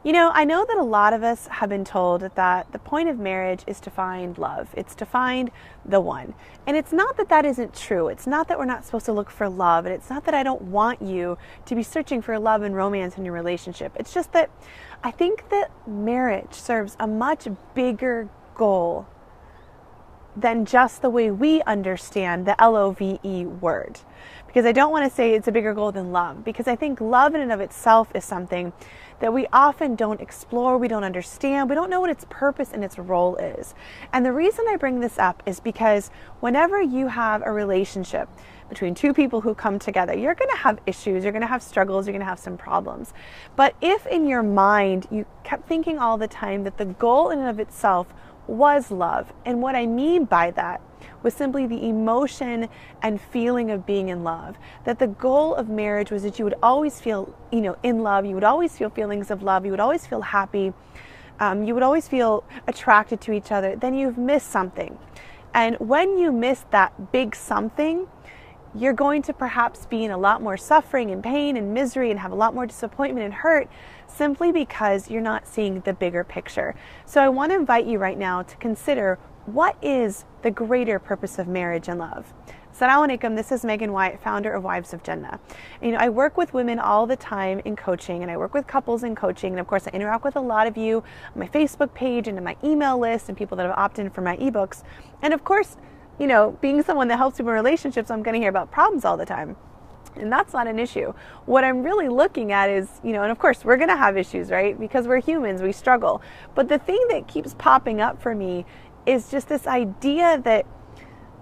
I know that a lot of us have been told that the point of marriage is to find love. It's to find the one. And it's not that that isn't true. It's not that we're not supposed to look for love. And it's not that I don't want you to be searching for love and romance in your relationship. It's just that I think that marriage serves a much bigger goal than just the way we understand the LOVE word. Because I don't want to say it's a bigger goal than love, because I think love in and of itself is something that we often don't explore, we don't understand, we don't know what its purpose and its role is. And the reason I bring this up is because whenever you have a relationship between two people who come together, you're going to have issues, you're going to have struggles, you're going to have some problems. But if in your mind you kept thinking all the time that the goal in and of itself was love, and what I mean by that was simply the emotion and feeling of being in love, that the goal of marriage was that you would always feel, in love, you would always feel feelings of love, you would always feel happy, you would always feel attracted to each other, then you've missed something. And when you miss that big something, you're going to perhaps be in a lot more suffering and pain and misery and have a lot more disappointment and hurt, simply because you're not seeing the bigger picture. So I want to invite you right now to consider, what is the greater purpose of marriage and love? Assalamu alaikum, this is Megan Wyatt, founder of Wives of Jannah. I work with women all the time in coaching, and I work with couples in coaching, and of course I interact with a lot of you on my Facebook page and in my email list and people that have opted in for my ebooks. And of course, being someone that helps people in relationships, I'm going to hear about problems all the time. And that's not an issue. What I'm really looking at is, and of course we're going to have issues, right? Because we're humans, we struggle. But the thing that keeps popping up for me is just this idea that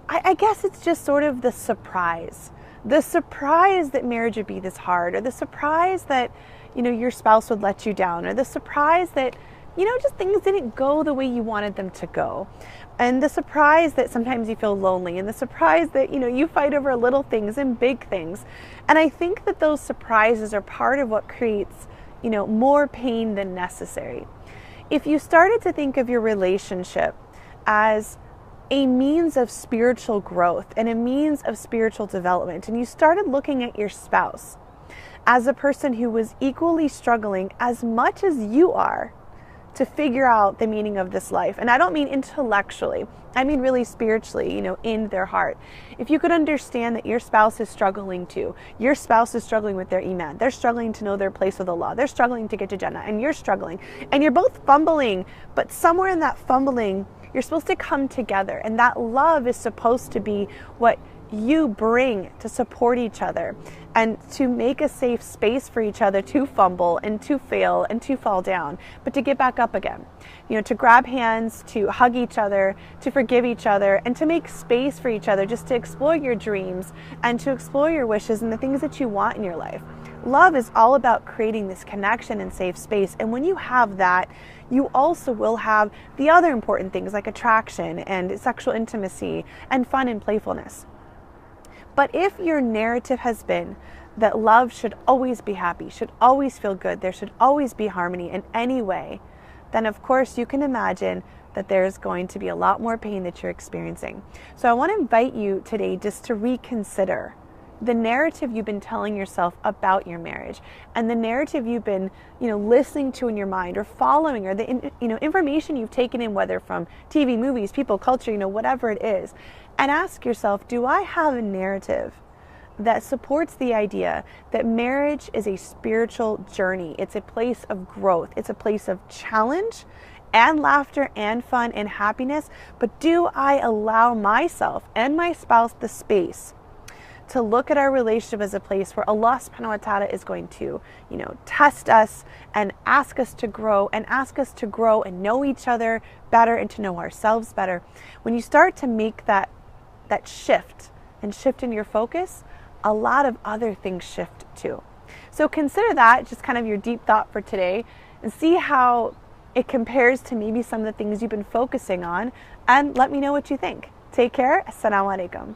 I guess it's just sort of the surprise that marriage would be this hard, or the surprise that, your spouse would let you down, or the surprise that, just things didn't go the way you wanted them to go. And the surprise that sometimes you feel lonely, and the surprise that, you fight over little things and big things. And I think that those surprises are part of what creates, more pain than necessary. If you started to think of your relationship as a means of spiritual growth and a means of spiritual development, and you started looking at your spouse as a person who was equally struggling as much as you are to figure out the meaning of this life. And I don't mean intellectually, I mean really spiritually, in their heart. If you could understand that your spouse is struggling too, your spouse is struggling with their iman, they're struggling to know their place with Allah, they're struggling to get to Jannah, and you're struggling, and you're both fumbling, but somewhere in that fumbling, you're supposed to come together, and that love is supposed to be what you bring to support each other and to make a safe space for each other to fumble and to fail and to fall down, but to get back up again. To grab hands, to hug each other, to forgive each other, and to make space for each other, just to explore your dreams and to explore your wishes and the things that you want in your life. Love is all about creating this connection and safe space. And when you have that, you also will have the other important things like attraction and sexual intimacy and fun and playfulness. But if your narrative has been that love should always be happy, should always feel good, there should always be harmony in any way, then of course you can imagine that there's going to be a lot more pain that you're experiencing. So I want to invite you today just to reconsider the narrative you've been telling yourself about your marriage, and the narrative you've been, listening to in your mind or following, or the, information you've taken in, whether from TV, movies, people, culture, whatever it is, and ask yourself, do I have a narrative that supports the idea that marriage is a spiritual journey? It's a place of growth. It's a place of challenge and laughter and fun and happiness. But do I allow myself and my spouse the space to look at our relationship as a place where Allah subhanahu wa ta'ala is going to, test us and ask us to grow and know each other better and to know ourselves better? When you start to make that shift and shift in your focus, a lot of other things shift too. So consider that just kind of your deep thought for today, and see how it compares to maybe some of the things you've been focusing on, and let me know what you think. Take care. Assalamu alaikum.